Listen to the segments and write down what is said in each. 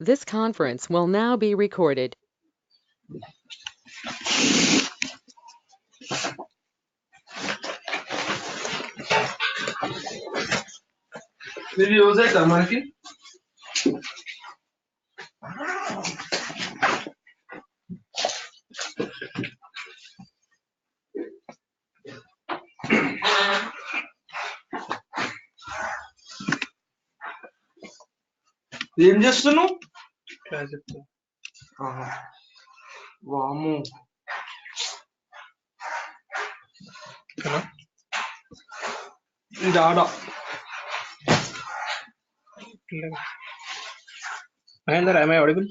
This conference will now be recorded. Video zeka manaki ఏం చేస్తున్నావు వాము ఇది ఆడ Mahendra, am I audible?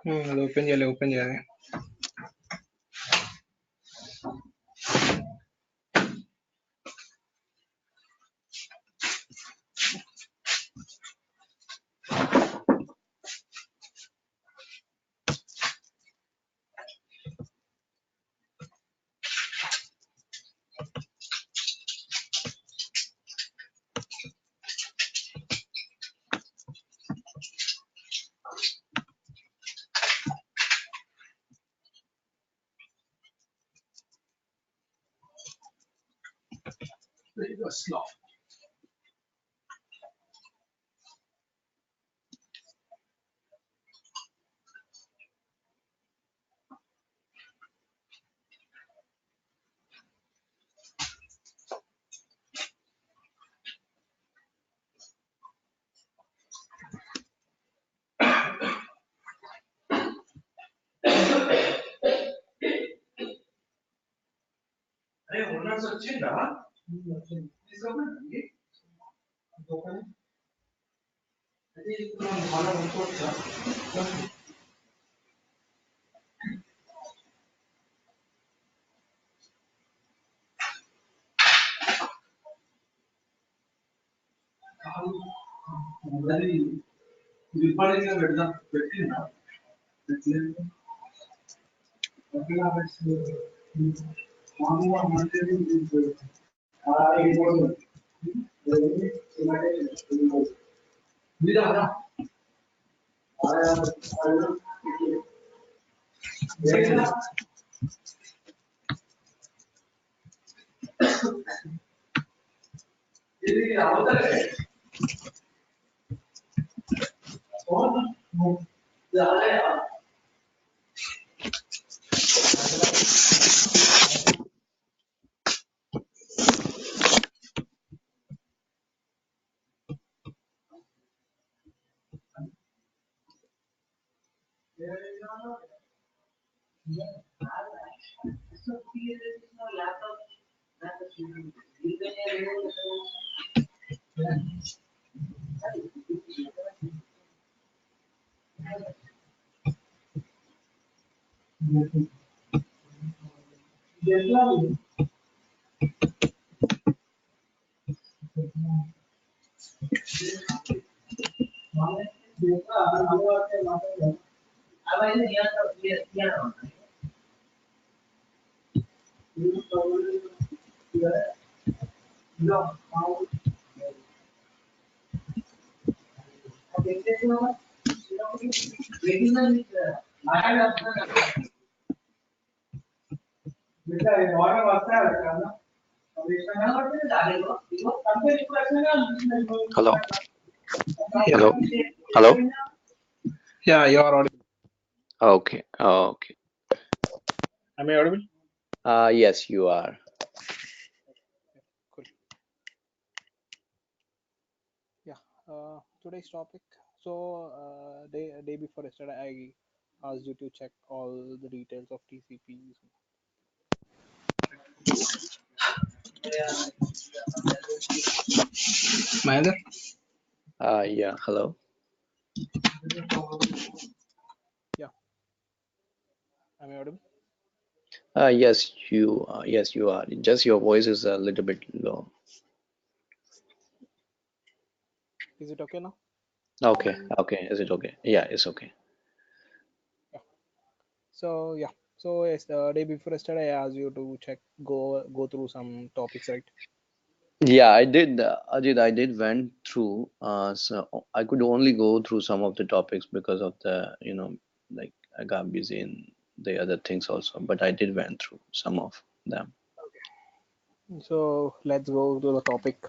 Open చేయాలి. slow. అరే ఓనర్స్ వచ్చిందా తీసుకోండి అదే ఇప్పుడు మనం అనుకోవచ్చా మరి ఇప్పటికే పెడదాం పెట్టిందా ఇది అవతలే Hello. Yeah. Hello? Hello? Yeah, you are audible. Okay. Okay. Am I audible? Yes, you are. Cool. Yeah. Today's topic. So, day before yesterday, I asked you to check all the details of TCP. Mahendra? Yeah. Hello? Yeah. Am I audible? Yes, you. Yes, you are. Just your voice is a little bit low. Is it okay now? Okay. Okay. Is it okay? Yeah, it's okay. Yeah. So yeah. So yes, the day before yesterday, I asked you to go through some topics, right? Yeah, I did. Ajit, I did went through. So I could only go through some of the topics because of like I got busy in the other things also. But I did went through some of them. So let's go to the topic,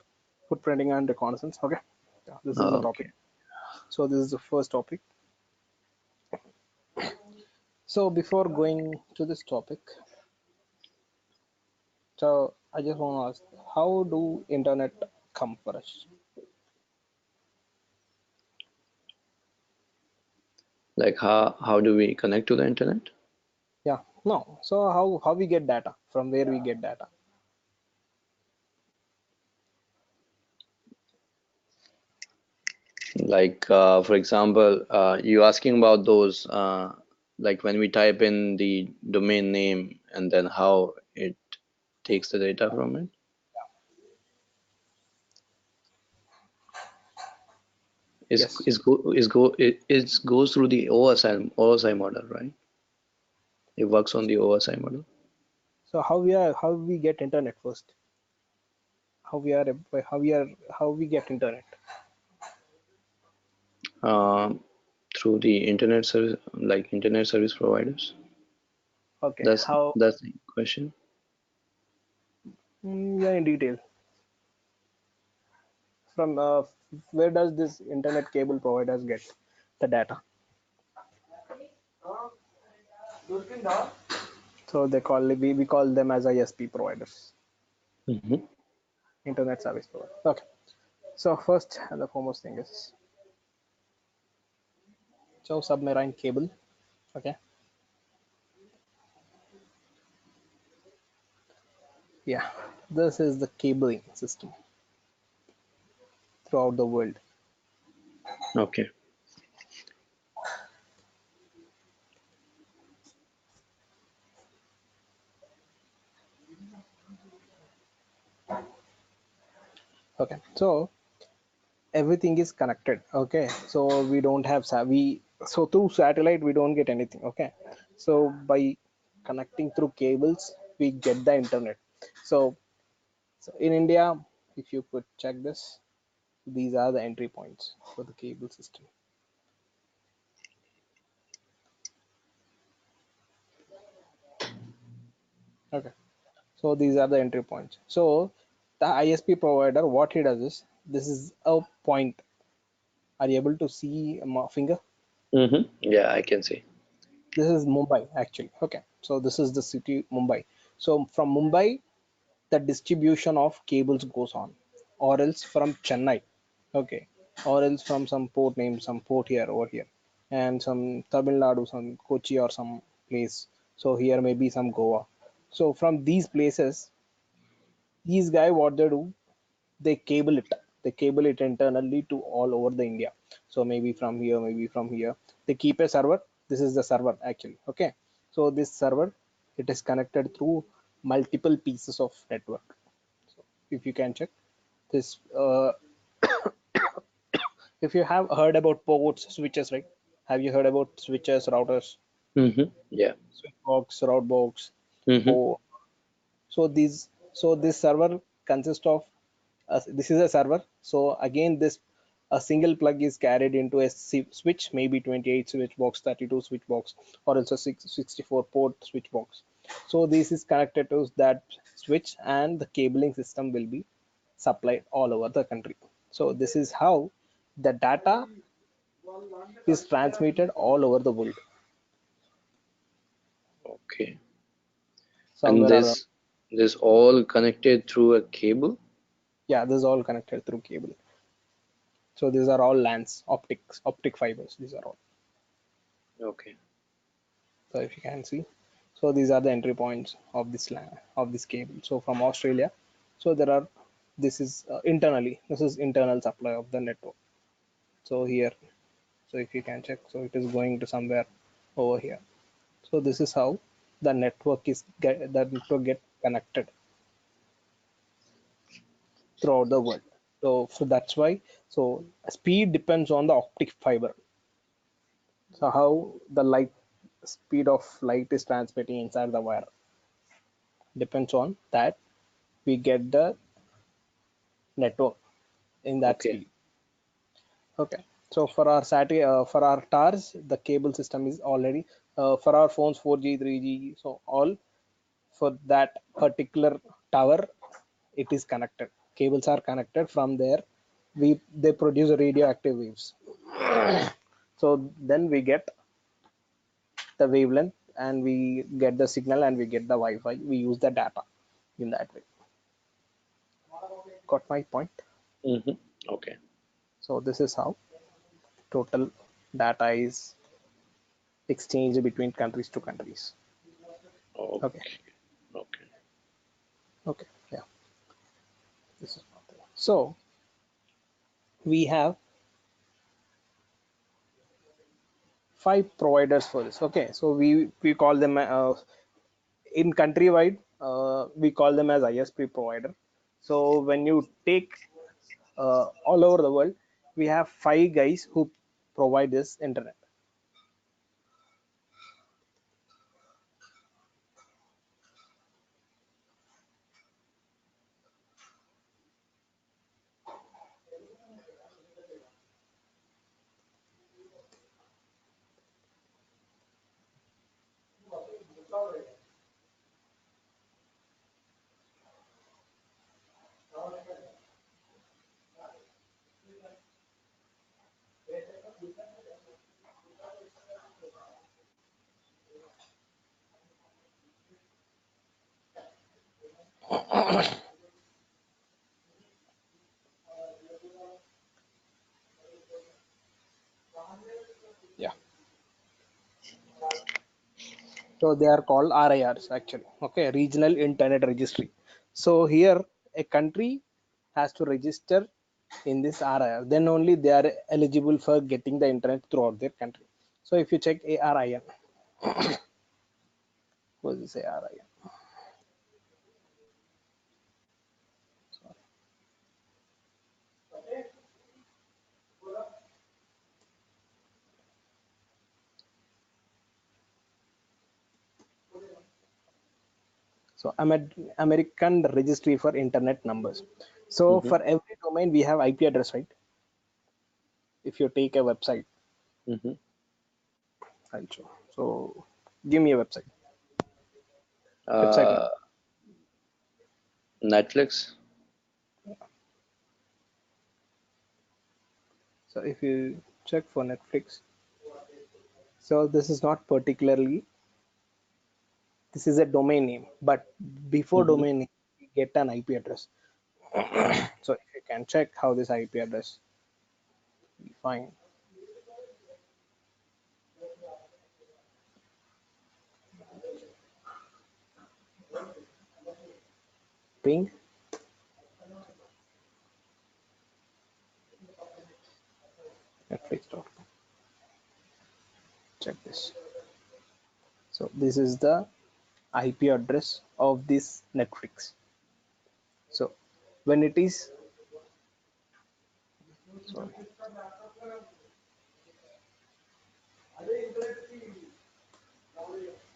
footprinting and reconnaissance. Okay. Yeah, this is the topic. Okay. So this is the first topic. So before going to this topic, so I just want to ask, how do internet come for us? Like how do we connect to the internet? Yeah, no. So how we get data? From where we get data? Like, for example, you asking about those, like when we type in the domain name and then how it takes the data from it. Yes. It goes through the OSI model, right? It works on the OSI model. So how we get internet first? How we are how we are how we get internet? Um, Through the internet service, like internet service providers. Okay. That's How? that's the question. Yeah, in detail. From where does this internet cable providers get the data? So they call we call them as ISP providers, Hmm. internet service provider. Okay. So first and the foremost thing is so submarine cable. Okay. Yeah. This is the cabling system throughout the world. Okay. Okay. So everything is connected. Okay. So we don't have so through satellite we don't get anything. Okay. So by connecting through cables we get the internet. So in India, if you could check this, these are the entry points for the cable system. Okay. So these are the entry points. So the ISP provider, what he does is, this is a point. Are you able to see my finger? Yeah, I can see. This is Mumbai actually. Okay. So this is the city Mumbai. So from Mumbai, the distribution of cables goes on, or else from Chennai. Okay. Or else from some port name, some port here over here, and some Tamil Nadu, some Kochi or some place. So here maybe some Goa. So from these places, these guy what they do, they cable it. They cable it internally to all over the India. So maybe from here, maybe from here. They keep a server. This is the server actually. Okay. So this server, it is connected through multiple pieces of network. So if you can check this, if you have heard about ports, switches, right? Have you heard about switches, routers, Yeah. switch box, route box, Hmm. port? So this server consists of this is a server. So again, this a single plug is carried into a switch, maybe 28 switch box, 32 switch box, or also 64 port switch box. So this is connected to that switch, and the cabling system will be supplied all over the country. So this is how the data is transmitted all over the world Okay. And somewhere around. this all connected through a cable? Yeah, this is all connected through cable. So these are all LANs, optic fibers. These are all. Okay. So if you can see, so these are the entry points of this LAN, of this cable. So from Australia, so there are, this is internally, this is internal supply of the network. So here, so if you can check, so it is going to somewhere over here. So this is how the network get connected throughout the world. So that's why, so speed depends on the optic fiber. So how the light, speed of light is transmitting inside the wire depends on that. We get the network in that Okay. speed. Okay. So for our for our towers, the cable system is already for our phones 4G, 3G. So all for that particular tower, it is connected. Cables are connected from there. They produce radioactive waves. So then we get the wavelength and we get the signal and we get the Wi-Fi. We use the data in that way. Got my point? Mm-hmm. Okay. So this is how total data is exchanged between countries to countries. Okay. Okay. Okay. Okay. Yeah. This is not there. So we have 5 providers for this. Okay. So we call them in countrywide, we call them as ISP provider. So when you take all over the world, we have 5 guys who provide this internet. Yeah. So they are called RIRs actually. Okay, Regional Internet Registry. So here a country has to register in this RIR. Then only they are eligible for getting the internet throughout their country. So if you check ARIN, what is this ARIN? So American Registry for Internet Numbers. So Mm-hmm. for every domain we have IP address, right? If you take a website, Mm-hmm. I'll show. So give me a website name. Uh, Netflix. So if you check for Netflix, so this is not particularly, this is a domain name, but before Mm-hmm. domain name, we get an IP address. So if you can check how this IP address we find, ping netflix.com. Check this. So this is the IP address of this Netflix. So when it is, sorry,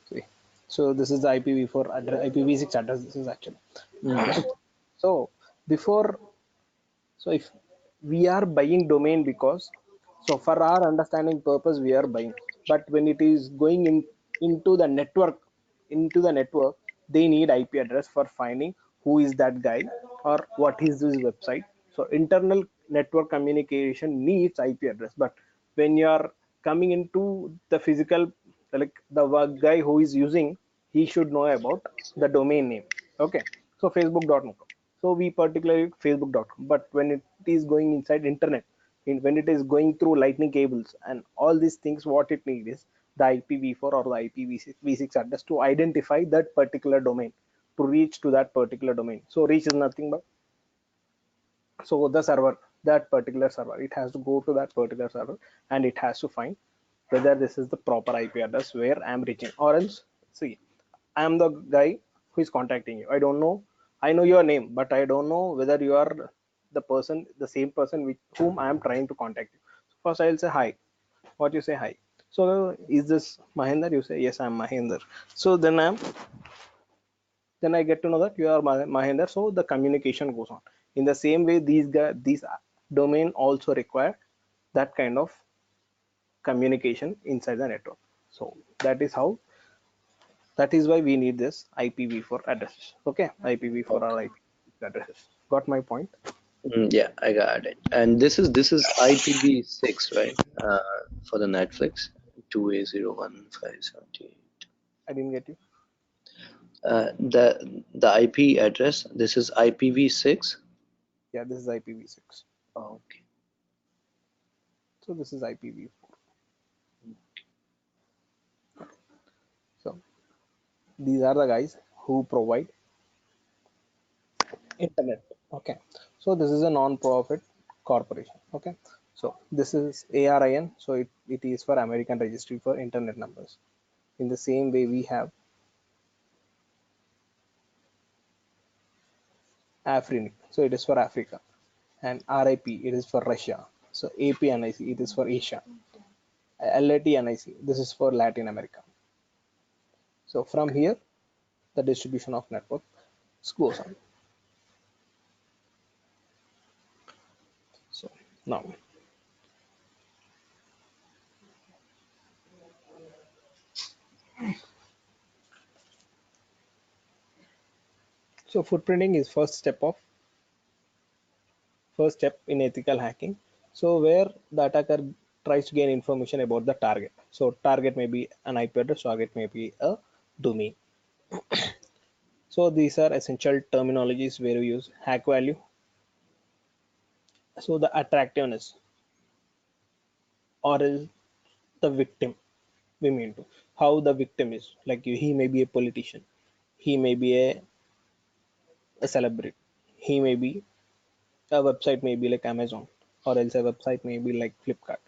see. So this is the IPv4 address, IPv6 address. This is actually. Mm-hmm. So before, so if we are buying domain because, so for our understanding purpose we are buying, but when it is going into the network, they need IP address for finding who is that guy or what is this website. So internal network communication needs IP address, but when you are coming into the physical, like the guy who is using, he should know about the domain name. Okay, so facebook.com, so we particularly facebook.com, but when it is going inside internet, when it is going through lightning cables and all these things, what it needs is the IPv4 or the IPv6 address to identify that particular domain, to reach to that particular domain. So reach is nothing but, so the server, that particular server, it has to go to that particular server and it has to find whether this is the proper IP address where I'm reaching, or else, see, I am the guy who is contacting you. I don't know, I know your name, but I don't know whether you are the person, the same person with whom I am trying to contact you. So first I'll say hi. What you say? Hi. So is this Mahinder? You say yes, I'm Mahinder. So then I get to know that you are Mahinder. So the communication goes on. In the same way, these domain also require that kind of communication inside the network. So that is why we need this IPv4 addresses. Okay, IPv4 or IP addresses. Got my point? Yeah, I got it. And this is IPv6, right? For the Netflix 2A01578. I didn't get you. The IP address. This is IPv6. Yeah, this is IPv6. Okay. So this is IPv4. So these are the guys who provide internet. Okay, so this is a non-profit corporation. Okay, so this is ARIN, so it is for American Registry for Internet Numbers. In the same way, we have AFRINIC, so it is for Africa, and RIP, it is for Russia. So APNIC, it is for Asia. LATNIC, this is for Latin America. So from here, the distribution of network goes on. So now, so footprinting is first step in ethical hacking. So where the attacker tries to gain information about the target. So target may be an IP address, target may be a domain. So these are essential terminologies where we use hack value. So the attractiveness, or is the victim, we mean to, how the victim is, like he may be a politician, he may be a celebrity, he may be, a website may be like Amazon, or else a website may be like Flipkart,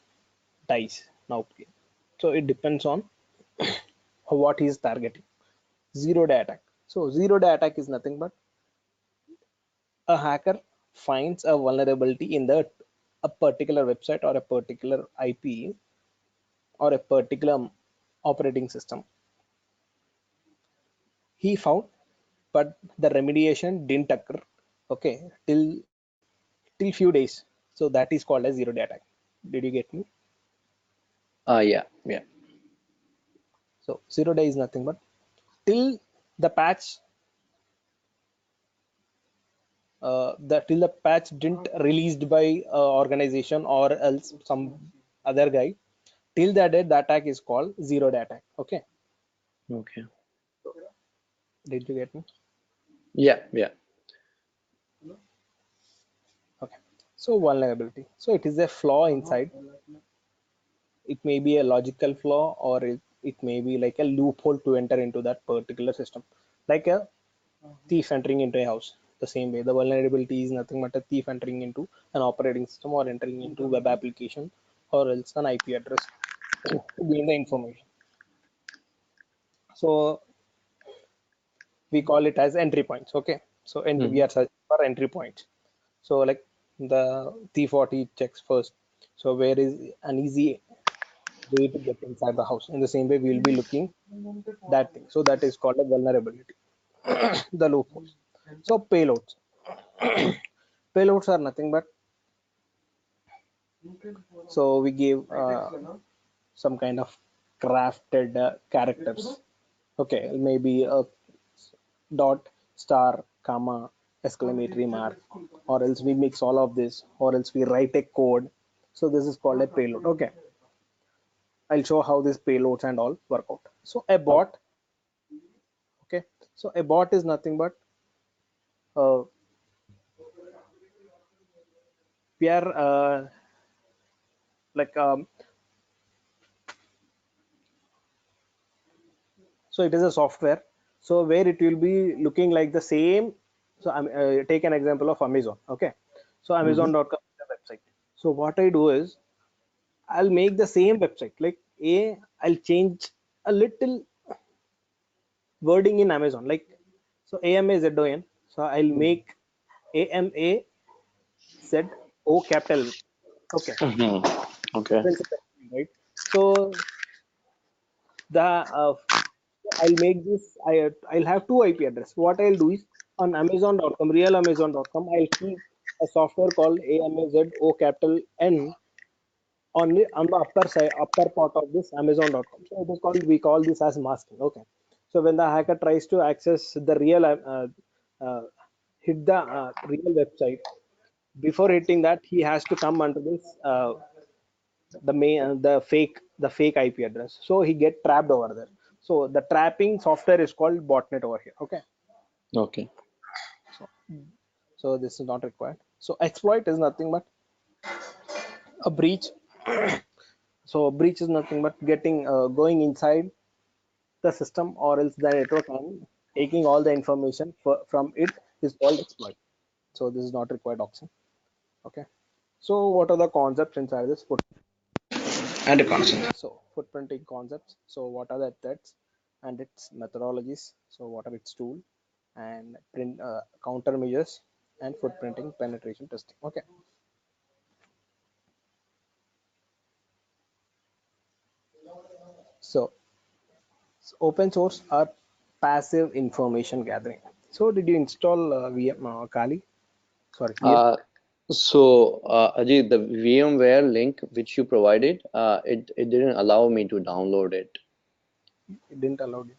Dice, now. So it depends on what he is targeting. Zero day attack. So zero day attack is nothing but a hacker finds a vulnerability in a particular website or a particular IP or a particular operating system. He found, but the remediation didn't occur. Okay, till few days. So that is called as zero day attack. Did you get me? Yeah, yeah. So zero day is nothing but till the patch till the patch didn't released by organization or else some other guy, till that day the attack is called zero day attack. Okay, Okay. did you get me? Yeah, yeah. Okay, so vulnerability, so it is a flaw inside. It may be a logical flaw, or it may be like a loophole to enter into that particular system, like a thief entering into a house. The same way, the vulnerability is nothing but a thief entering into an operating system or entering into web application or else an IP address to gain the information. So we call it as entry points. Okay, so entry, we Hmm. are searching for entry points. So like the thief, what he checks first, so where is an easy way to get inside the house. In the same way, we will be looking that thing. So that is called a vulnerability. The loopholes. So payloads. Payloads are nothing but, so we give some kind of crafted characters. Okay, maybe a dot, star, comma, exclamatory mark, or else we mix all of this, or else we write a code. So this is called a payload. Okay, I'll show how these payloads and all work out. So a bot, okay, so a bot is nothing but uh, we are like so it is a software, so where it will be looking like the same. So I'm take an example of Amazon. Okay, so Mm-hmm. amazon.com is a website. So what I do is I'll make the same website, like I'll change a little wording in Amazon, like so AMAZON. So I'll make AMAZO capital. Okay, Mm-hmm. Okay. right? So the I'll make this. I'll have two IP address. What I'll do is on Amazon.com, real Amazon.com, I'll keep a software called AMAZO capital N on the upper side, upper part of this Amazon.com. So it is called, we call this as masking. Okay. So when the hacker tries to access the real uh, hit the real website, before hitting that, he has to come under this the main the fake IP address. So he get trapped over there. So the trapping software is called botnet over here. Okay. Okay. So so this is not required. So exploit is nothing but a breach. So breach is nothing but getting going inside the system or else the network and taking all the information from it is called exploit. So this is not required option. Okay. So what are the concepts inside this And a constant. So footprinting concepts. So what are the threats and its methodologies? So what are its tool and print countermeasures and footprinting penetration testing. Okay. So, open source are passive information gathering. So did you install VM Kali? Sorry, VM. Ajit, the VMware link which you provided, it didn't allow me to download it. It didn't allow you.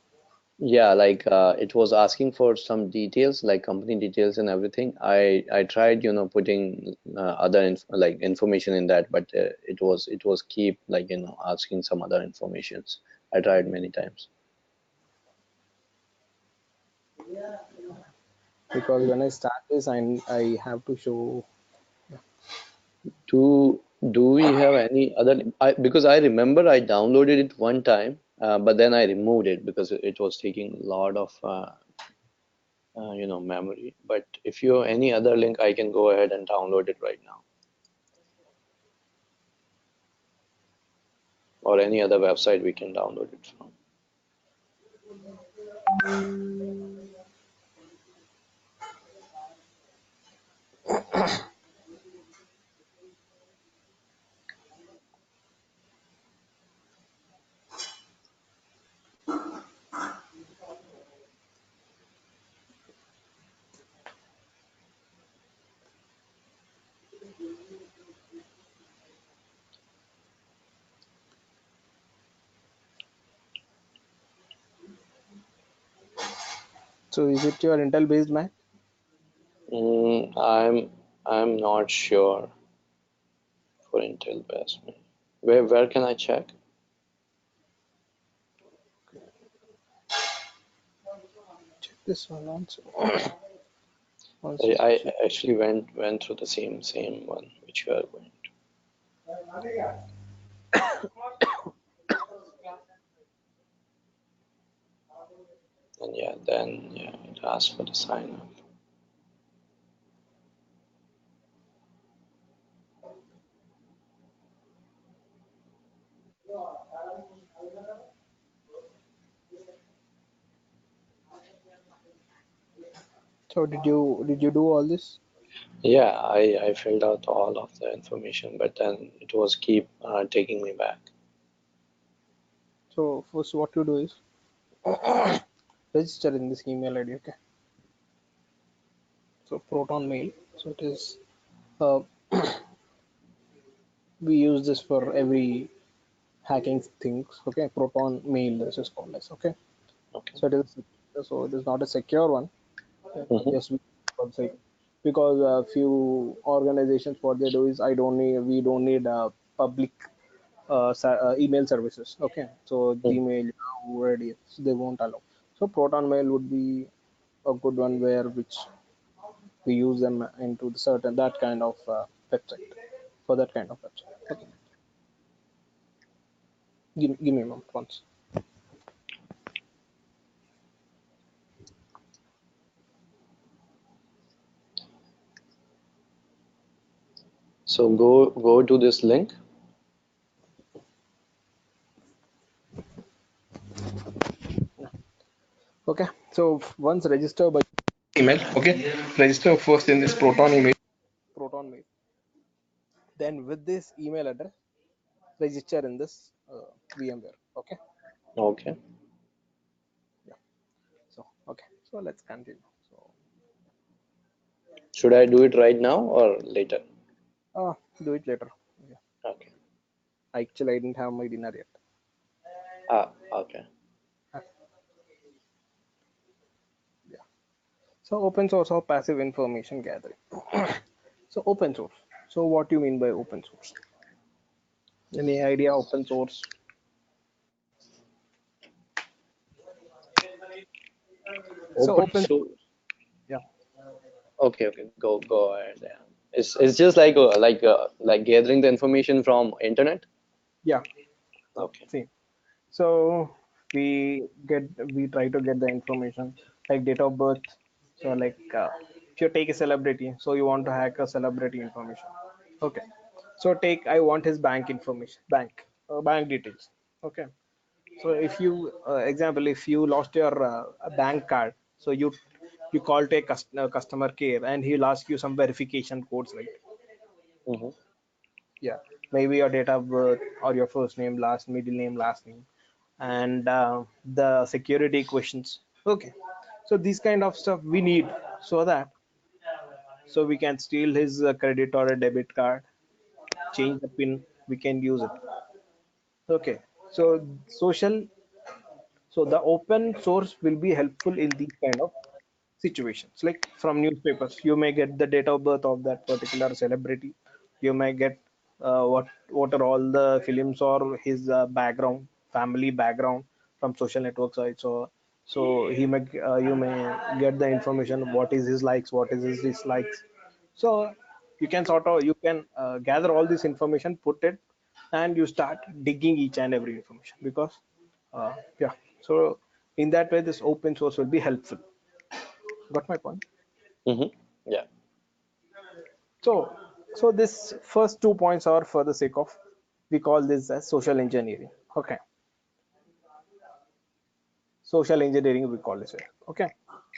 Yeah, like it was asking for some details, like company details and everything. I tried, putting other like information in that, but it was keep like asking some other informations. I tried many times. Because when I start this, I have to show. Do we have any other? Because I remember I downloaded it one time, but then I removed it because it was taking a lot of memory. But if you have any other link, I can go ahead and download it right now, or any other website we can download it from. So is it your Intel based Mac? I'm not sure for Intel based. Where can I check? Check this one also. I actually went through the same one which you are going to. And yeah, then yeah, it asks for the sign up. So did you do all this? Yeah, I filled out all of the information, but then it was keep taking me back. So first what you do is register in this email ID. Okay. So Proton Mail. So it is uh, we use this for every hacking things. Okay, Proton Mail. This is called as. Okay. Okay. So it is not a secure one. Mm-hmm. Yes, website, because few organizations what they do is we don't need public email services. Okay, so Mm. Gmail already they won't allow. So Proton Mail would be a good one where which we use them into the certain that kind of website for that kind of website. Okay, give me a moment once. So go to this link. Okay, so once register by email. Okay, register first in this Proton Mail. Then with this email address, register in this VMware. Okay, Okay. yeah. So okay, so let's continue. So Should I do it right now or later? do it later. Yeah. Okay. Actually, I didn't have my dinner yet. Ah, okay. Uh, yeah. So open source or passive information gathering. So open source. So what do you mean by open source? Any idea open source? So Open open source. source. Yeah. Okay, okay. Go ahead. Yeah. It's just like gathering the information from internet. Yeah. Okay. See. So we try to get the information like date of birth. So like if you take a celebrity, so you want to hack a celebrity information. Okay. So take I want his bank information, bank details. Okay. So if you example if you lost your bank card, so you call to a customer care and he'll ask you some verification codes, right? Mm-hmm. Yeah, maybe your date of birth or your first name, last middle name, last name, and the security questions. Okay, so these kind of stuff we need so that so we can steal his credit or a debit card, change the pin, we can use it. Okay, so social so the open source will be helpful in these kind of situations. Like from newspapers, you may get the date of birth of that particular celebrity. You may get what are all the films or his background, family background from social network sites. So you may get the information what is his likes, what is his dislikes. So you can you can gather all this information, put it, and you start digging each and every information because yeah. So in that way, this open source will be helpful. Got my point? Mm-hmm. Yeah. So, so this first 2 points are for the sake of we call this as social engineering. Okay, social engineering we call this way. Okay.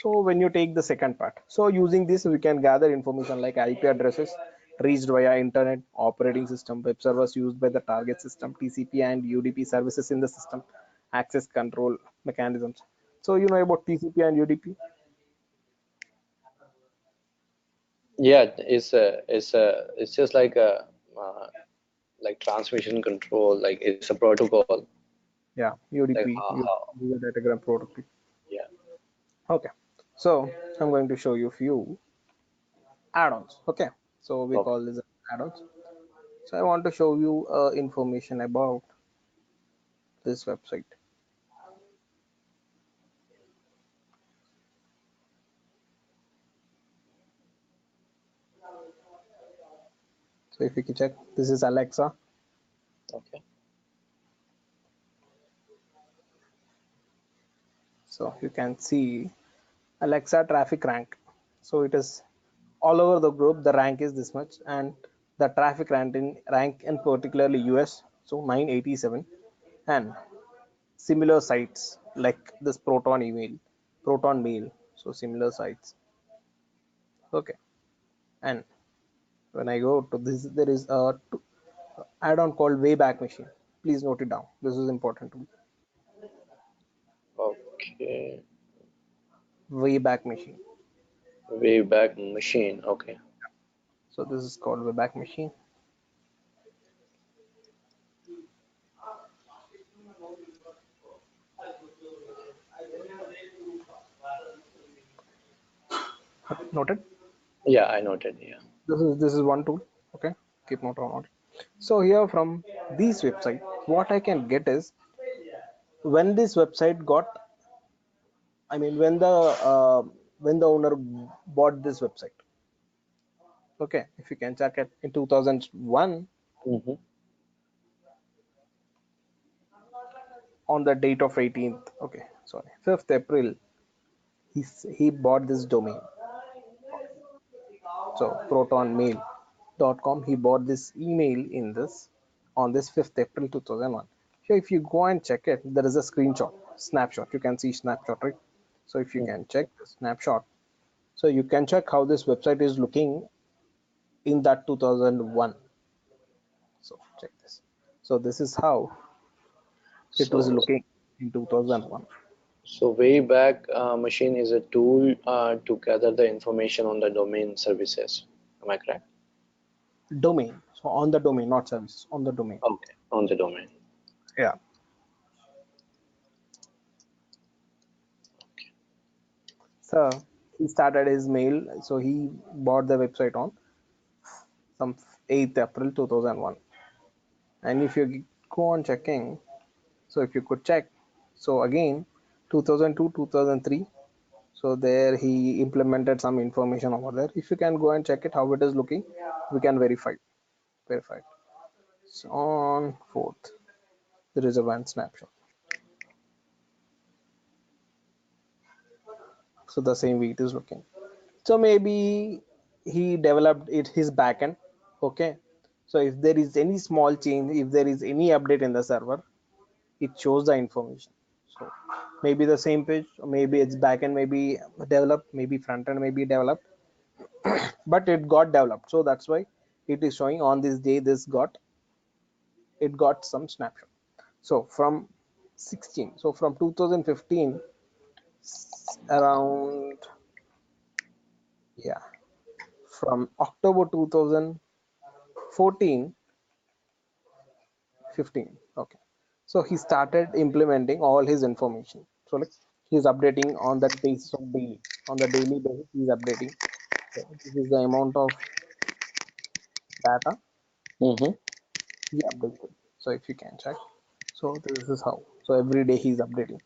So when you take the second part, so using this we can gather information like IP addresses reached via internet, operating system, web servers used by the target system, TCP and UDP services in the system, access control mechanisms. So you know about TCP and UDP? Yeah. It's just uh, like transmission control. Like it's a protocol. Yeah, Like UDP, how user datagram protocol. yeah. Okay, so I'm going to show you a few add-ons. Okay, so we Okay. call this add-ons. So I want to show you information about this website. So if you can check, this is Alexa. Okay. So you can see Alexa traffic rank. So it is all over the globe. The rank is this much, and the traffic rank in particularly US. So 987, and similar sites like this Proton Mail. So similar sites. Okay, and when I go to this, there is a add-on called Wayback Machine. Please note it down. This is important to me. Okay. Wayback Machine. Wayback Machine. Okay. So this is called Wayback Machine. Noted. Yeah, I noted. Yeah. This is one tool. Okay, keep note on it. So here from this website, what I can get is when this website got, I mean when the owner bought this website. Okay, if you can check it in 2001 Mm-hmm. on the date of 18th. Okay, sorry, 5th April. He bought this domain. So protonmail.com. He bought this email in this on this 5th April 2001. So if you go and check it, there is a screenshot, snapshot. You can see snapshot, right? So if you can check the snapshot, so you can check how this website is looking in that 2001. So check this. So this is how it was So, looking in 2001. so Wayback Machine is a tool to gather the information on the domain services. Am I correct? Domain. So on the domain, not service, on the domain. Okay, on the domain. Yeah. So he started his mail. So he bought the website on some 8th April 2001. And if you go on checking, so if you could check, so again 2002 2003, so there he implemented some information over there. If you can go and check it how it is looking, we can verify it. So on 4th there is a one snapshot, so the same way it is looking. So maybe he developed it his backend. Okay, so if there is any small change, if there is any update in the server, it shows the information. So maybe the same page, or maybe it's backend, maybe developed, maybe front end, maybe developed, but it got developed. So that's why it is showing on this day. It got some snapshot. So from 16, so from 2015 around, yeah, from October 2014 15. Okay, so he started implementing all his information. So like he's updating on that basis of daily, on the daily basis he's updating. So this is the amount of data Mm-hmm. he updated. So if you can check, so this is how, so every day he's updating.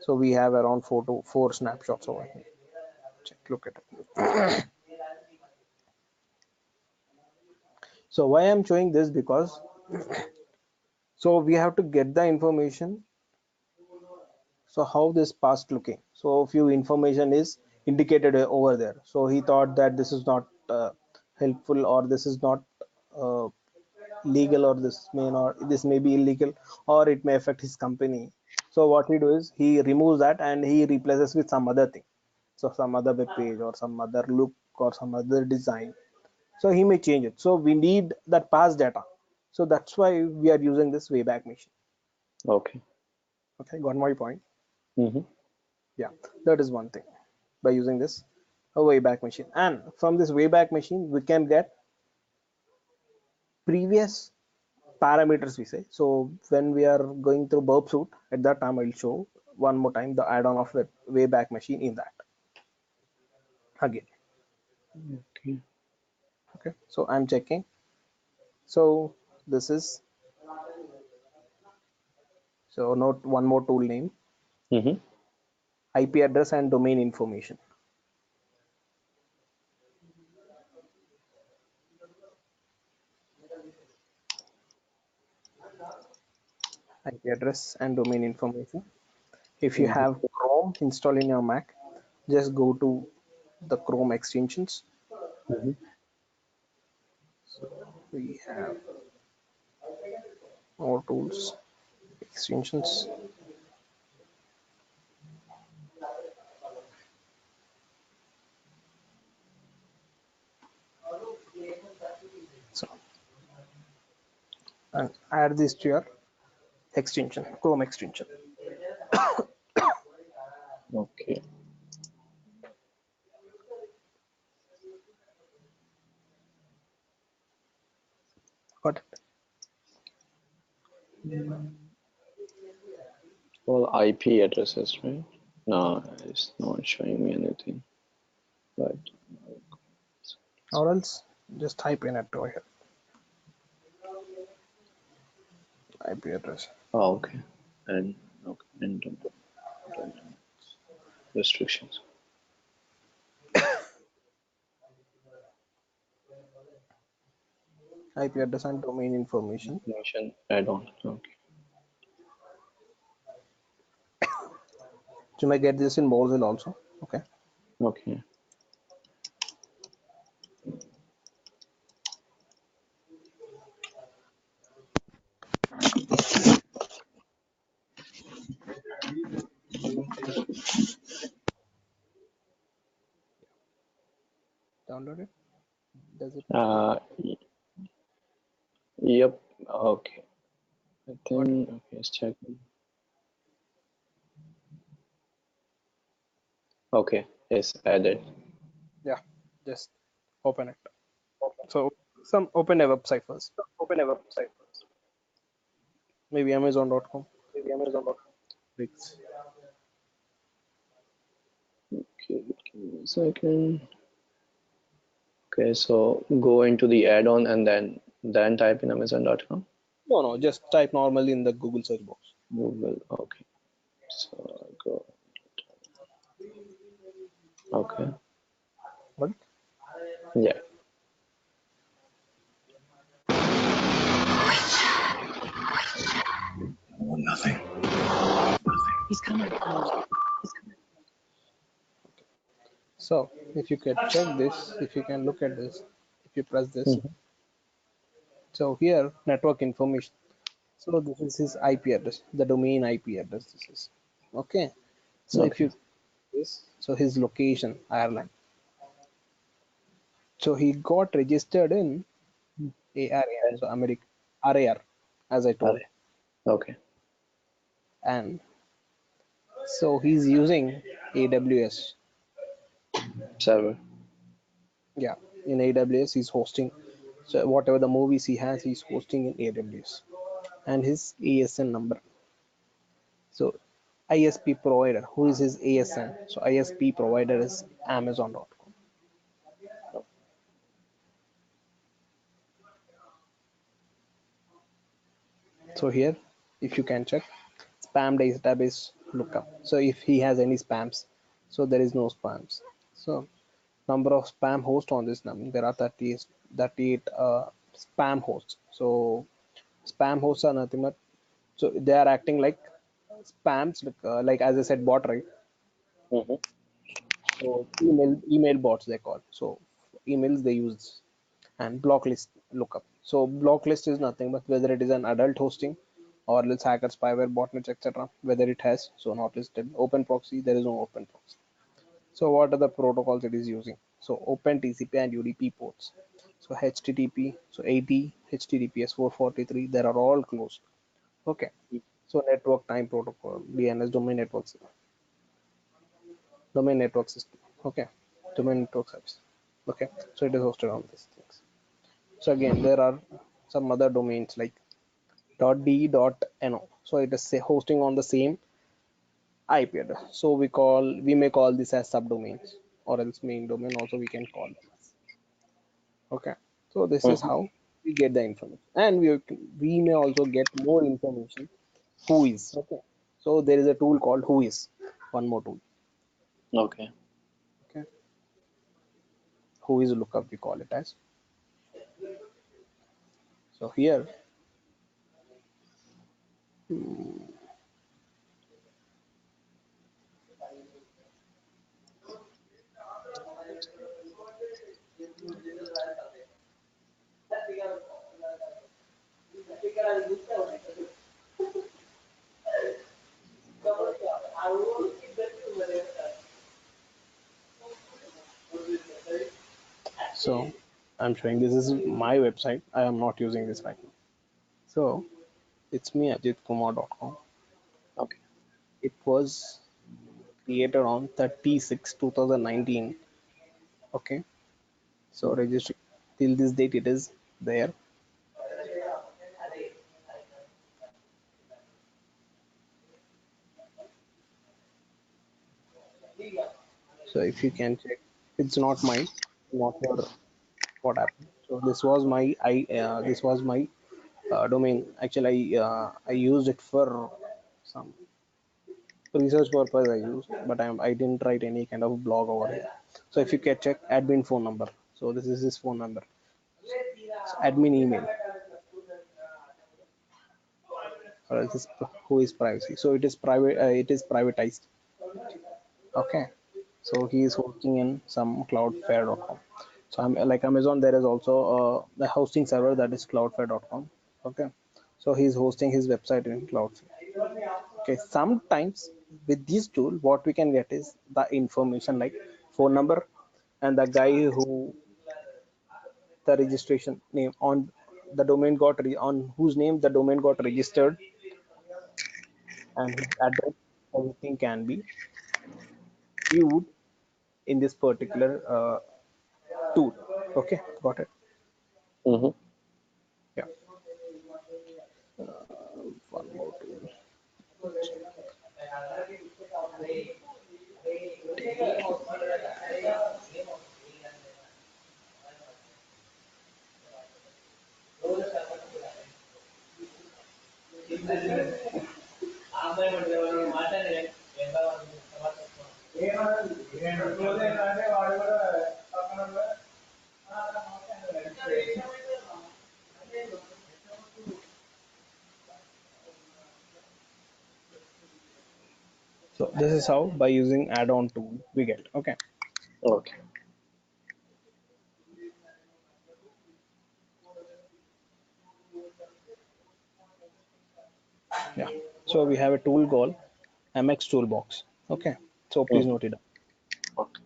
So we have around 4 snapshots over here. Check, look at it. So why I'm showing this, because so we have to get the information. So how this past looking, so few information is indicated over there. So he thought that this is not helpful, or this is not uh, legal, or this may be illegal, or it may affect his company. So what he do is he removes that and he replaces with some other thing, so some other web page or some other look or some other design. So he may change it. So we need that past data. So that's why we are using this wayback machine. Okay. Okay, got my point. Mm-hmm. Yeah, that is one thing. By using this a wayback machine, and from this wayback machine we can get previous parameters, we say. So when we are going through burp suit, at that time I'll show one more time the add-on of the wayback machine in that again. Okay. Okay, so I'm checking. So this is, so note one more tool name, Mm-hmm. IP address and domain information. IP address and domain information. If you Mm-hmm. have Chrome installed in your Mac, just go to the Chrome extensions. Mm-hmm. So we have more tools, extensions. So and add this to your extension, Chrome extension. Okay. Got it. Well, IP addresses, right? No, it's not showing me anything. Right. or else just type in it over here, IP address. Oh, okay. And okay. And domain restrictions. IP address and domain information. Information add-on. Okay. You may get this in Mozilla also. Okay. Okay. Download it. Does it show? Y- yep. Okay. I Got it? think okay. It's checking. Okay. It's added. Yeah. Just open it. So open a website first. Open a website first. Maybe Amazon.com. Maybe Amazon.com. Clicks. Okay. Give me a second. Okay. So go into the add-on and then type in Amazon.com. No, just type normally in the Google search box. Google. Okay. So go. Okay. What? Yeah. Nothing. He's coming. So if you can check this, if you can look at this, if you press this, Mhm. so here network information. So this is his IP address, the domain IP address. This is okay. So if Okay. you this, so his location Ireland. So he got registered in ARA, so America RAR, as I told, Array. Okay. and so he's using AWS. Server. Yeah, in AWS he's hosting. So whatever the movies he has, he's hosting in AWS, and his ASN number. So ISP provider, who is his ASN? So ISP provider is Amazon.com. So here, if you can check spam database lookup. So if he has any spams, so there is no spams. So number of spam hosts on this number, there are 38 spam hosts. So spam hosts are nothing but, so they are acting like spams, like as I said, bot, right? Mm-hmm. So email bots they call. So emails they use, and block list lookup. So block list is nothing but whether it is an adult hosting or let's hacker spyware botnets etc. Whether it has, so not listed. Open proxy, there is no open proxy. So what are the protocols it is using? So open TCP and UDP ports. So HTTP, so 80, HTTPS 443, they are all closed. Okay. So network time protocol, DNS, domain network system. Okay. Domain network service. Okay. So it is hosted on these things. So again, there are some other domains like .de.no. So it is hosting on the same IP address. So we may call this as subdomains, or else main domain also we can call them as. Okay. So this is Mm-hmm. how we get the information, and we may also get more information. Who is okay? So there is a tool called Who is. One more tool. Okay. Okay. Who is lookup we call it as. So here, so I'm showing this is my website. I am not using this right now. So it's me ajitkumar.com. Okay. It was created on 36 2019. Okay. So registry till this date it is there. So if you can check. It's not mine. Not sure what happened. So this was my domain. Actually, I used it for some research purpose. I used, but I didn't write any kind of blog over here. So if you can check admin phone number. So this is his phone number. So admin email, or it is who is privacy. So it is private. It is privatized. Okay. So he is hosting in some cloudflare.com. So I'm like Amazon. There is also the hosting server that is cloudflare.com. Okay. So he's hosting his website in Cloudflare. Okay. Sometimes with this tool, what we can get is the information like phone number and the guy who the registration name on the domain on whose name the domain got registered and his address. Everything can be viewed in this particular tool. Okay, got it. Mm-hmm. Yeah. One more tool. So this is how by using add-on tool we get. Okay. Okay. Yeah. So we have a tool called MX Toolbox. Okay. So please Mm-hmm. note it down. Okay.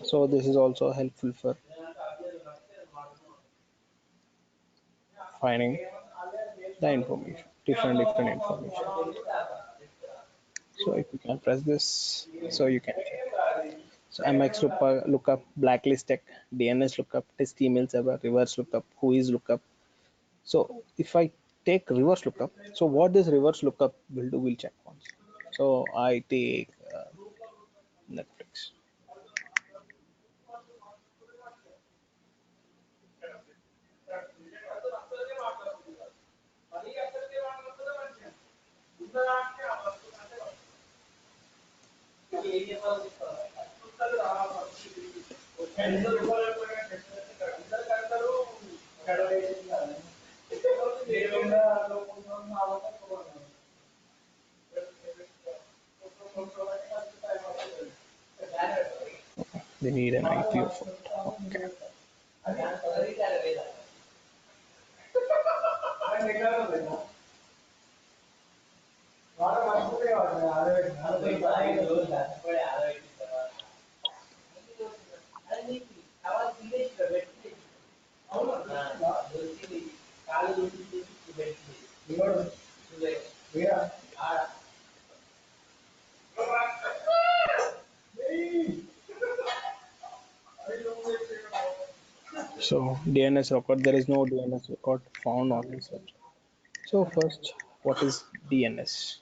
So this is also helpful for finding the information, different information. So if you can press this, so you can check. So MX lookup, blacklist tech, DNS lookup, test email server, reverse lookup, who is lookup. So if I take reverse lookup, so what this reverse lookup will do, we'll check once. So I take Netflix. They need an IP of it. Okay. So DNS record, there is no DNS record found on this website. So first, what is DNS?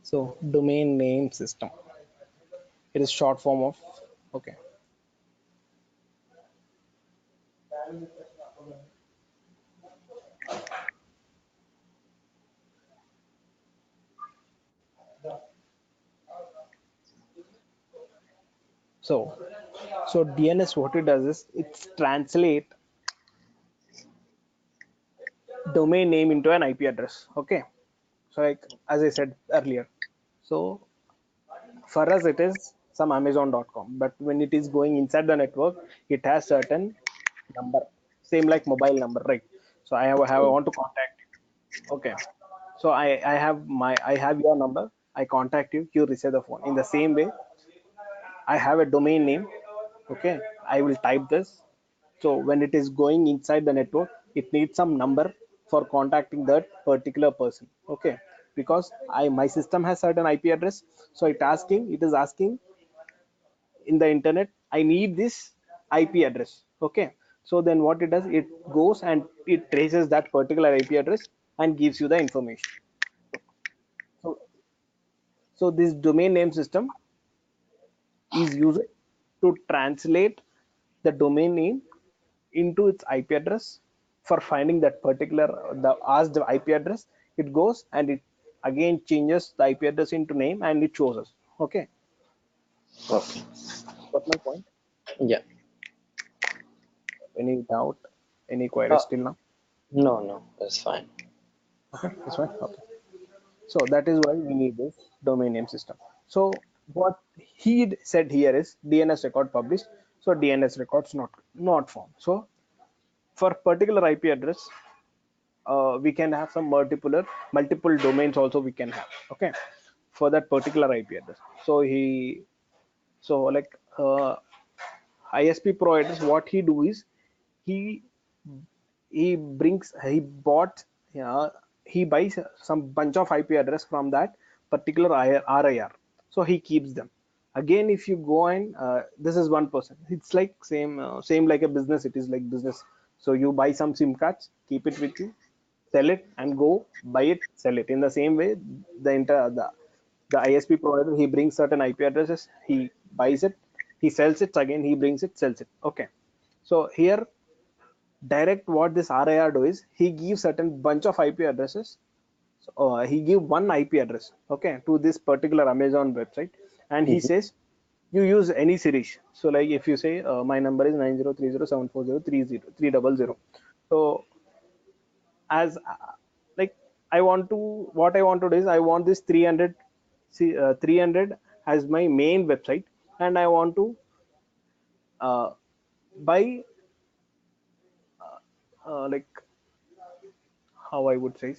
So domain name system. It is short form of, okay. So DNS, what it does is it's translate domain name into an IP address. Okay. So like as I said earlier, so for us it is some Amazon.com, but when it is going inside the network, it has certain number, same like mobile number, right? So I want to contact you. Okay. So I have your number. I contact you. You receive the phone. In the same way, I have a domain name. Okay. I will type this. So when it is going inside the network, it needs some number for contacting that particular person. Okay. Because my system has certain IP address. So it is asking in the internet, I need this IP address. Okay. So then what it does, it goes and it traces that particular IP address and gives you the information. So, so this domain name system is used to translate the domain name into its IP address. For finding that particular the asked IP address, it goes and it again changes the IP address into name and it shows us. Okay, Okay. got my point? Yeah. Any doubt? Any Uh, queries till now? no, that's fine. Okay, that's fine. Okay. So that is why we need this domain name system. So what he said here is DNS record published. So DNS records not found. So for particular IP address, we can have some multiple domains also we can have. Okay, for that particular IP address. So like ISP providers, what he do is he he bought, he buys some bunch of IP address from that particular RIR, so he keeps them. Again, if you go and this is one person, it's like same like a business, it is like business. So you buy some SIM cards, keep it with you, sell it and go buy it, sell it. In the same way, the ISP provider, he brings certain IP addresses, he buys it, he sells it, again he brings it, sells it. Okay, so here direct what this RIR do is he gives certain bunch of IP addresses. So, he give one IP address, okay, to this particular Amazon website, and he Mhm. says you use any series. So like if you say my number is 903074030300, so as like I want to, what I want to do is I want this 300, 300 as my main website, and I want to uh, buy like how I would say,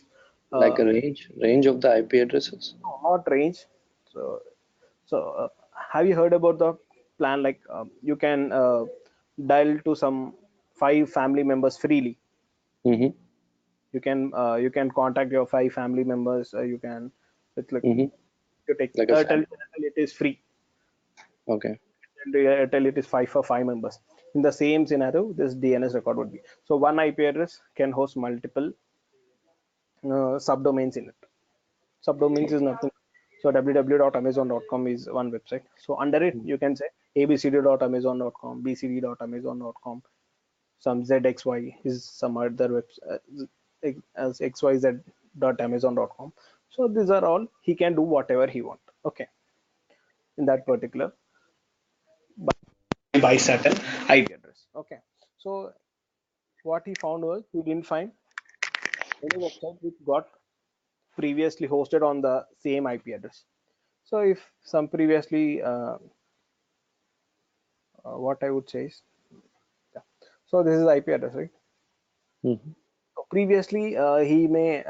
Like uh, a range of the IP addresses. no, not range. So have you heard about the plan, like you can dial to some 5 family members freely. Mm-hmm. You can contact your 5 family members. You can, it's like Mm-hmm. you take Like a Airtel, fan. Airtel it is free, Okay. and Airtel it is 5 for 5 members. In the same scenario, this DNS record would be, so one IP address can host multiple subdomains in it. Subdomains is nothing. So www.amazon.com is one website. So under it, you can say abcd.amazon.com, bcd.amazon.com, some zxy is some other website as xyz.amazon.com. So these are all, he can do whatever he want. Okay, in that particular by certain IP address. Okay, so what he found was he didn't find any website which got previously hosted on the same IP address. So if some previously what I would say is, yeah. So this is IP address, right? Mm-hmm. So previously, he may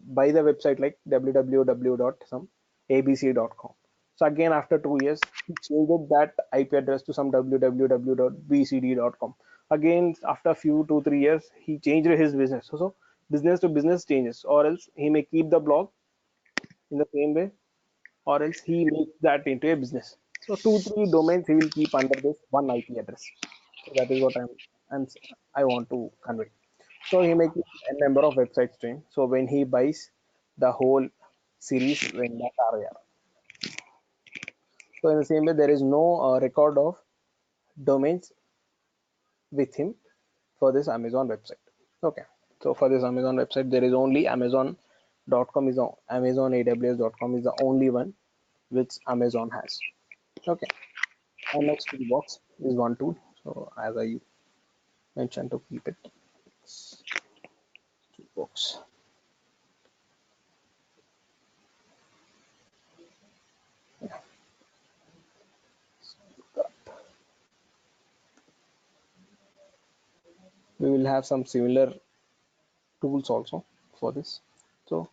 buy the website like www.some abc.com. So again, after 2 years, he changed that IP address to some www.bcd.com. Again, after a few 2 3 years, he changed his business. So business to business changes, or else he may keep the blog in the same way, or else he makes that into a business. So 2 3 domains he will keep under this one IP address. So that is what I'm I want to convey. So he makes a number of websites to him. So when he buys the whole series when that RAR. So in the same way, there is no record of domains with him for this Amazon website. Okay. So for this Amazon website, there is only Amazon.com is the Amazon AWS.com is the only one which Amazon has. Okay. And next toolbox is one tool. So as I mentioned to keep it toolbox. We will have some similar tools also for this. So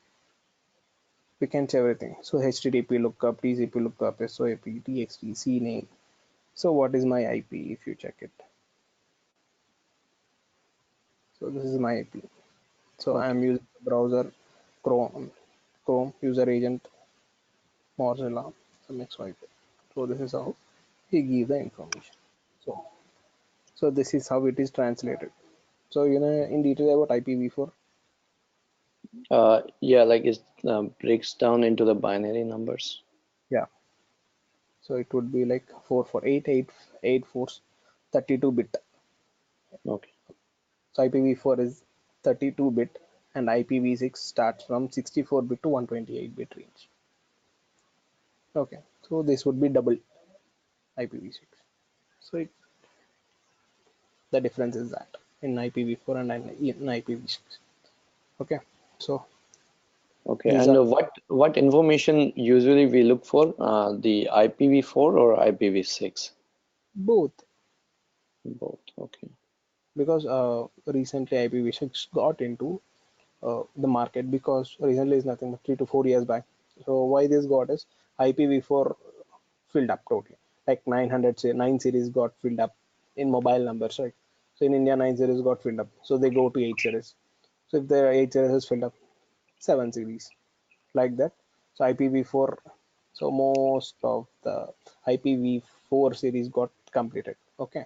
we can see everything. So HTTP lookup, TCP lookup, SOAP, TXT, CNAME. So what is my IP if you check it? So this is my IP. So I Okay. am using the browser Chrome user agent Mozilla some XYZ. So this is how he gives the information. So so this is how it is translated. So you know in detail about IPv4. Yeah, like it breaks down into the binary numbers. Yeah. So it would be like 44888 32 bit. Okay. So IPv4 is 32 bit and IPv6 starts from 64 bit to 128 bit range. Okay. So this would be double IPv6. So the difference is that in IPv4 and in IPv6. Okay. So Okay. these And are what information usually we look for? The IPv4 or IPv6? both, Both. Okay. because recently IPv6 got into the market, because recently is nothing but 3 to 4 years back. So why this got is IPv4 filled up totally. Like 9 series got filled up in mobile numbers, right? So in India, 9 series got filled up. So they go to 8 series. So if the 8 series is filled up, 7 series, like that. So IPv4, so most of the IPv4 series got completed. Okay.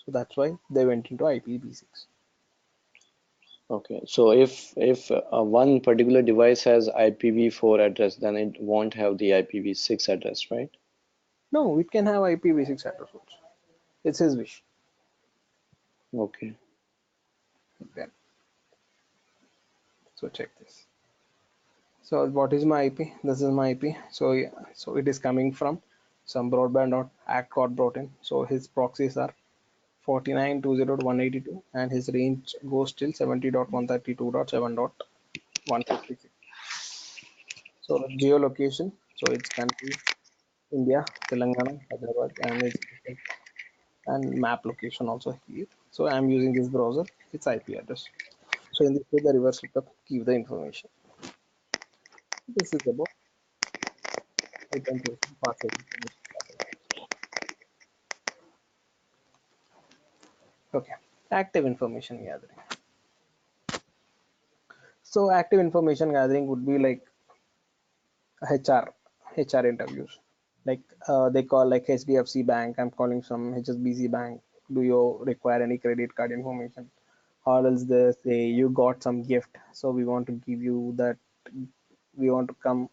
So that's why they went into IPv6. Okay. So if one particular device has IPv4 address, then it won't have the IPv6 address, right? No, it can have IPv6 address also. It's his wish. Okay. Then, so check this. So what is my IP? This is my IP. So yeah, so it is coming from some broadband.act got brought in. So his proxies are 49.20.182 and his range goes till 70.132.7.156. So geolocation, so it's country India, Telangana, Hyderabad, and it's and map location also here. So I'm using this browser. It's IP address. So in this way, the reverse lookup give the information. This is about authentication, password information. Okay, active information gathering. So active information gathering would be like HR interviews. Like they call like HDFC Bank. I'm calling from HSBC Bank. Do you require any credit card information? Or else they say you got some gift, so we want to give you that. We want to come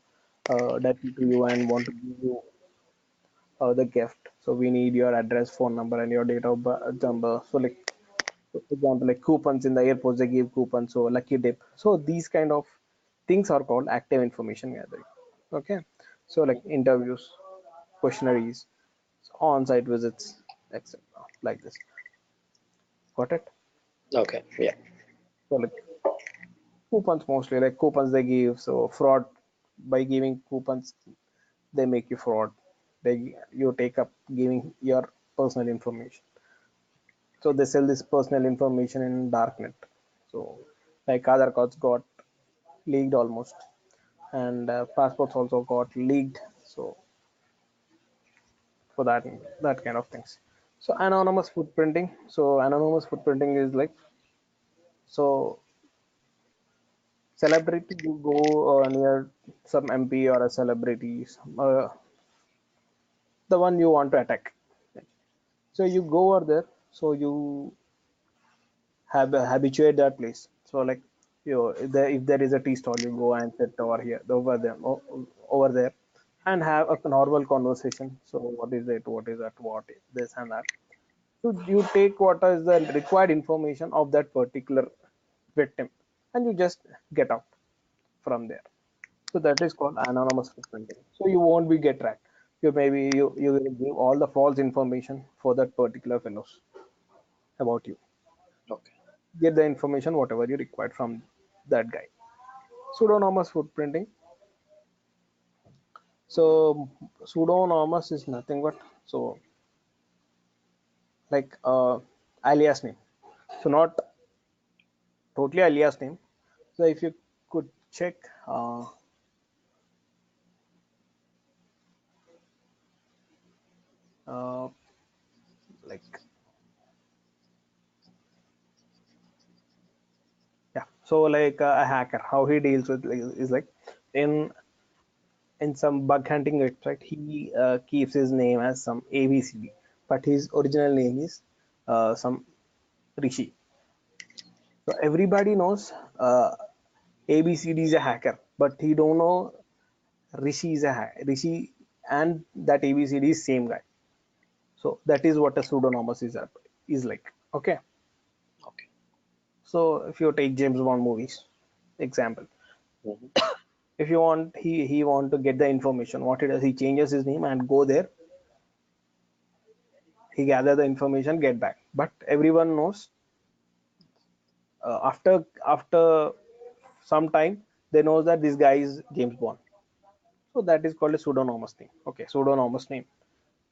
directly to you and want to give you the gift. So we need your address, phone number, and your date of birth number. So like for example, like coupons in the airports, they give coupons, so lucky dip. So these kind of things are called active information gathering. Okay, so like interviews, questionnaires, on-site visits, etc. Like this. Got it? Okay. Yeah. So like coupons mostly, like coupons they give. So fraud, by giving coupons, they make you fraud. They you take up giving your personal information. So they sell this personal information in darknet. So like Aadhaar cards got leaked almost, and passports also got leaked. So for that kind of things. So anonymous footprinting. So anonymous footprinting is like, so celebrity, you go near some MP or a celebrity, the one you want to attack. So you go over there. So you have habituate that place. So like if there is a tea stall, you go and sit over here, over there, over there, and have a normal conversation. So what is it? What is that? What is this and that? So you take what is the required information of that particular victim, and you just get out from there. So that is called anonymous footprinting. So you won't be get tracked. You will give all the false information for that particular fellows about you. Okay. Get the information whatever you required from that guy. Pseudonymous footprinting. So pseudonymous is nothing but, so like alias name. So not totally alias name. So if you could check, uh, like yeah. So like a hacker, how he deals with like, is like in some bug hunting website, he keeps his name as some ABCD, but his original name is some Rishi. So everybody knows ABCD is a hacker, but he don't know Rishi is a Rishi, and that ABCD is same guy. So that is what a pseudonymous is like. Okay. Okay. So if you take James Bond movies, example, Mhm. if you want he want to get the information, what he does, he changes his name and go there, he gather the information, get back. But everyone knows after some time they know that this guy is James Bond. So that is called a pseudonymous name. Okay, pseudonymous name.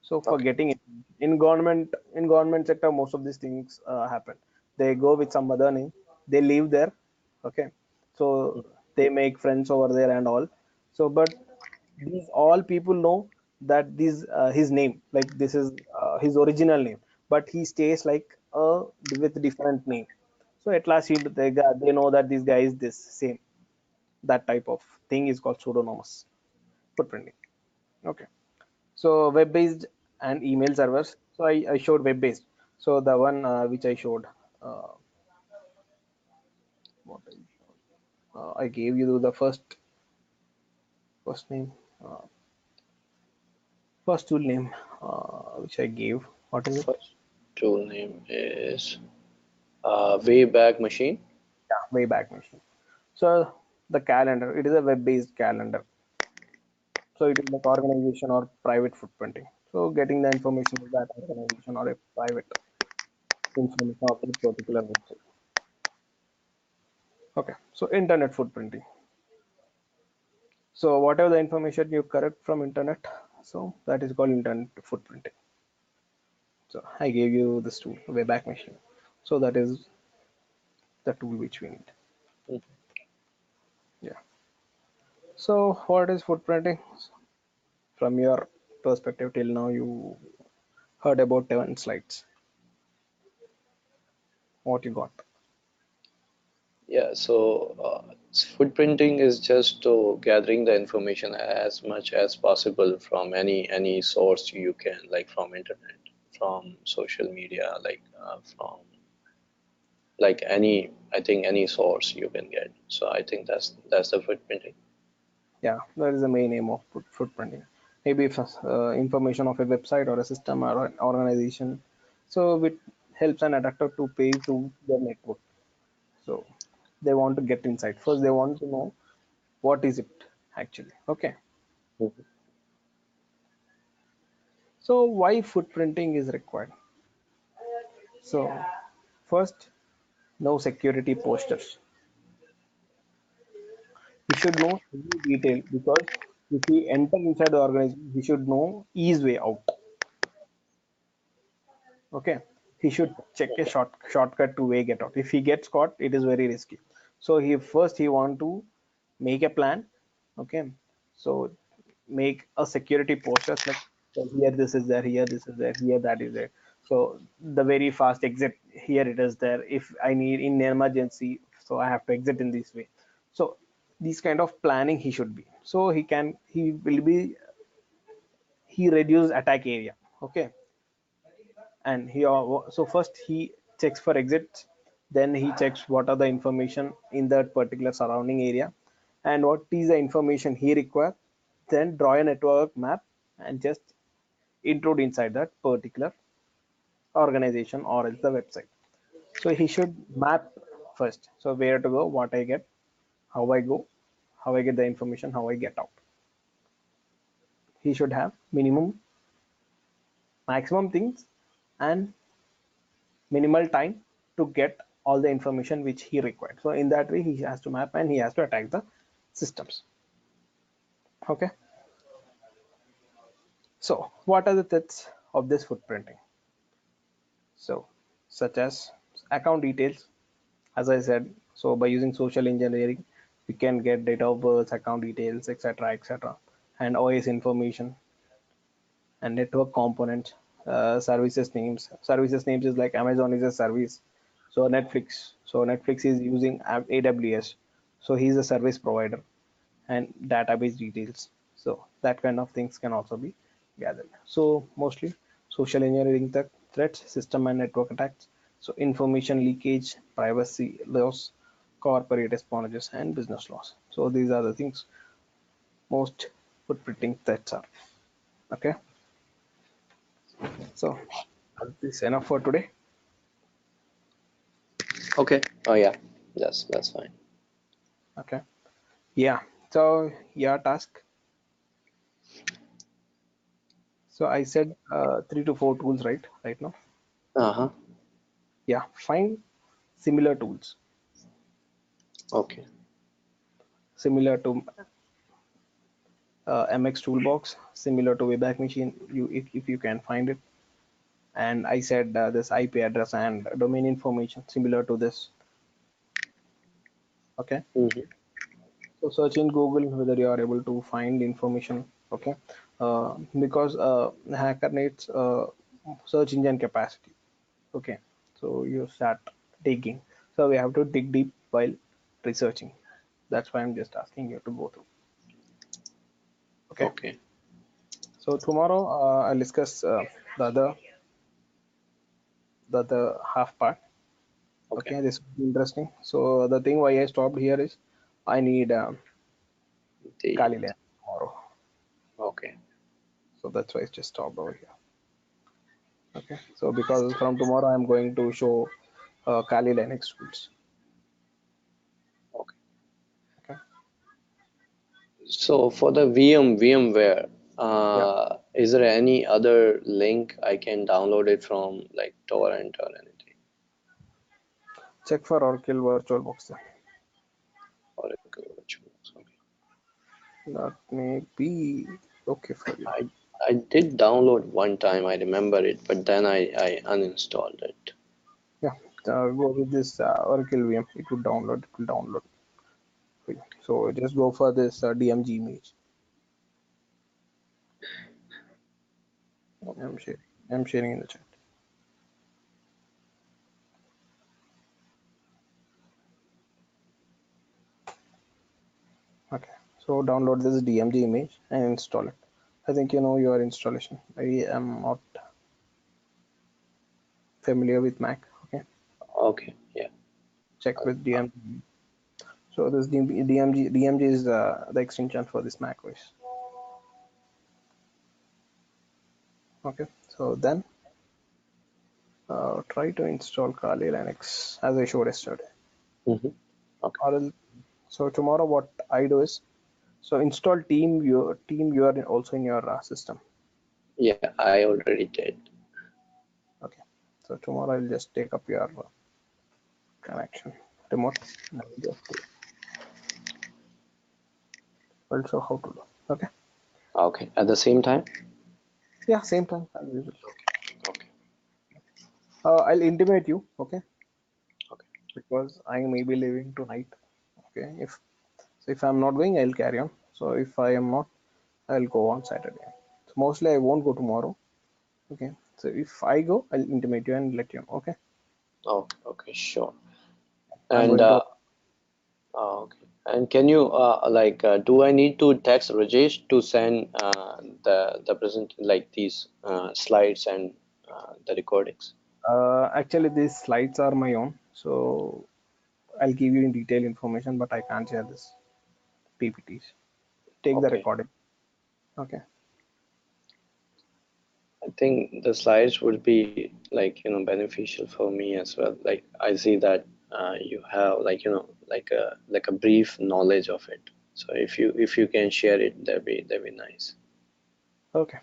So for Okay. getting it in government sector, most of these things happen. They go with some other name, they live there. Okay, so they make friends over there and all. So but these all people know that this his name, like this is his original name, but he stays like with different name. So at last they know that this guy is this same. That type of thing is called pseudonymous footprinting. Okay. So web-based and email servers. So I showed web-based. So the one which I showed, uh, what I gave you the first name, uh, first tool name, which I gave. What is it? First tool name is Wayback Machine. Yeah, Wayback Machine. So the calendar, it is a web-based calendar. So it is like organization or private footprinting. So getting the information of that organization or a private information of a particular website. Okay, so internet footprinting. So whatever the information you collect from internet, so that is called internet footprinting. So I gave you this tool, Wayback Machine. So that is the tool which we need. Mhm. Yeah. So what is footprinting? From your perspective till now, you heard about 10 slides. What you got? Yeah, so footprinting is just gathering the information as much as possible from any source you can, like from internet, from social media, from like any, I think any source you can get. So I think that's the footprinting. Yeah, that is the main aim of footprinting. Maybe if information of a website or a system or an organization. So it helps an attacker to pay to their network. So they want to get inside. First, they want to know what is it actually. Okay. Mhm. So why footprinting is required? So first, no security posters. He should know every detail because if he enter inside the organization, he should know his way out. Okay, he should check a shortcut to way get out. If he gets caught, it is very risky. So he want to make a plan. Okay, so make a security posters like, so here this is there, here this is there, here that is there. So the very fast exit, here it is there. If I need in emergency, so I have to exit in this way. So these kind of planning he should be. So he will be, he reduce attack area. Okay, and so first he checks for exits, then he checks what are the information in that particular surrounding area and what is the information he requires, then draw a network map and just intrude inside that particular organization or else the website. So he should map first, so where to go, what I get, how I go, how I get the information, how I get out. He should have minimum maximum things and minimal time to get all the information which he required. So in that way, he has to map and he has to attack the systems. Okay. So what are the threats of this footprinting? So such as account details, as I said, so by using social engineering, we can get date of birth, account details, etc., etc., and OS information and network components, services names is like Amazon is a service, so Netflix is using AWS, so he's a service provider, and database details. So that kind of things can also be gathered. So mostly social engineering threats, system and network attacks, so information leakage, privacy loss, corporate espionages, and business laws. So these are the things most footprinting threats are. Okay, so this is enough for today. Okay. Oh yeah, that's fine. Okay, yeah. So your task. So I said 3 to 4 tools, right now. Uh-huh. Yeah, find similar tools Okay. similar to MX toolbox, similar to Wayback Machine. If you can find it. And I said this IP address and domain information similar to this. Okay, Mm-hmm. so search in Google whether you are able to find information. Okay, because hacker needs search engine capacity. Okay, so you start digging. So we have to dig deep while researching. That's why I'm just asking you to go through. Okay, Okay. so tomorrow I'll discuss the other the other half part. Okay. Okay, this will be interesting. So the thing why I stopped here is I need The Kali Lane tomorrow. okay. So that's why I just stopped over here. Okay, so because from tomorrow I'm going to show Kali Linux tools. Okay. Okay, So for the VMware, yeah, is there any other link I can download it from, like torrent or anything? check for Oracle VirtualBox then. Oracle VirtualBox. Okay. That may be okay for you. I did download one time, I remember it, but then I uninstalled it. Yeah, go with this Oracle VM. It will download. It will download for you. So just go for this DMG image. I'm sharing. I'm sharing in the chat. Okay, so download this DMG image and install it. I think you know your installation. I am not familiar with Mac. Okay, Okay, yeah. check with DMG. So this DMG is the extension for this Mac OS. Okay, so then try to install Kali Linux as I showed yesterday. Mm-hmm. Okay. Or so tomorrow what I do is so install team you are also in your system. Yeah, I already did. Okay, so tomorrow I'll just take up your connection remote. And I'll just also how to do. Okay, Okay. At the same time? yeah, same time as usual. Okay. I'll intimate you. Okay, Okay. because I may be leaving tonight. Okay, if I'm not going, I'll carry on. So if I am not, I'll go on Saturday. So mostly I won't go tomorrow. Okay, so if I go, I'll intimate you and let you know. Okay, Okay. Okay. Sure. I'm And going to. okay. And can you do I need to text Rajesh to send the present, like these slides and the recordings? Actually, these slides are my own, so I'll give you in detail information, but I can't share this PPTs. Take the Okay. recording. Okay. I think the slides would be beneficial for me as well. Like I see that you have like a brief knowledge of it. So if you can share it, that'd be nice. Okay.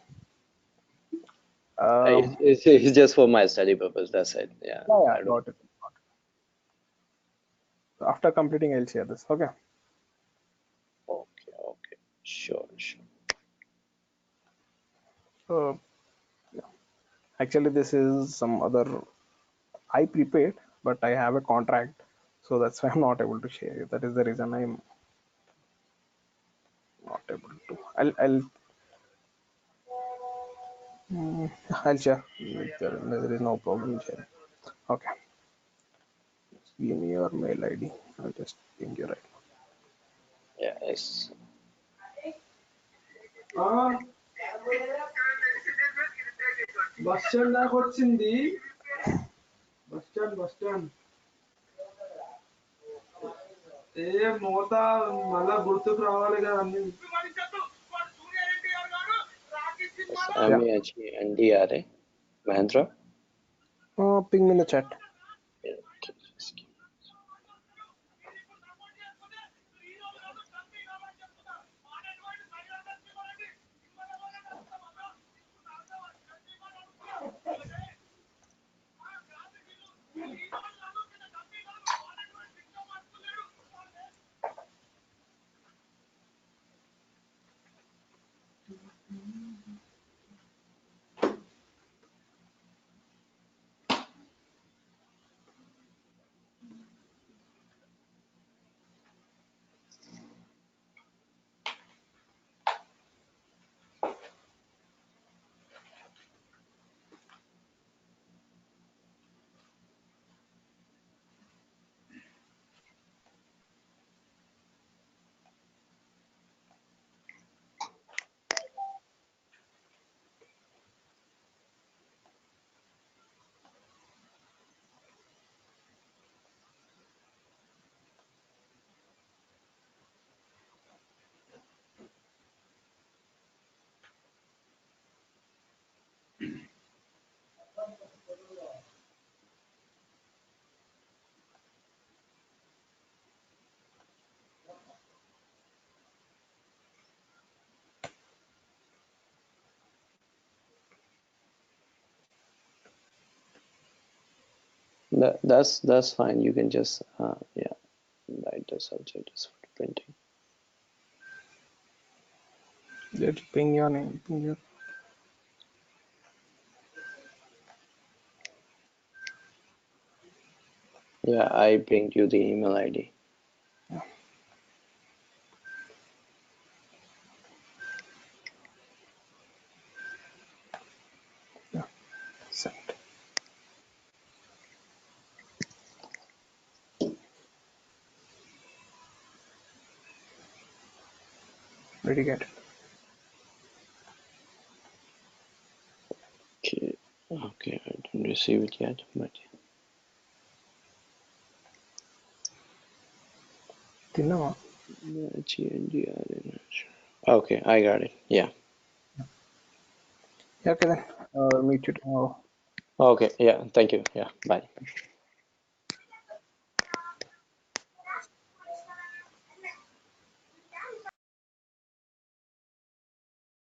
It's just for my study purpose. That's it. Yeah, Yeah, yeah, I don't. got it. So after completing, I'll share this. Okay. Okay, okay, sure, sure. So actually, this is some other I prepared, but I have a contract, so that's why I'm not able to share it. That is the reason I'm not able to. I'll share. There is no problem in sharing. Okay. Give me your mail ID. I'll just ping you right Yeah, it's bus stand దాకా వచ్చింది bus stand మూత మళ్ళా గుర్తుకు రావాలి కదా అన్ని. MEHENDRA. Mahendra? Ping me in the chat. Yeah, okay, just give me- That's fine. You can just yeah, write the subject is for printing. Let's ping your name. Ping your. Yeah, I pinged you the email ID. Sent. Did you get it? Okay, I didn't receive it yet, but Tinnawa. okay, I got it. Yeah. Yeah, okay then. Meet you tomorrow. Okay. Yeah. Thank you. Yeah. Bye.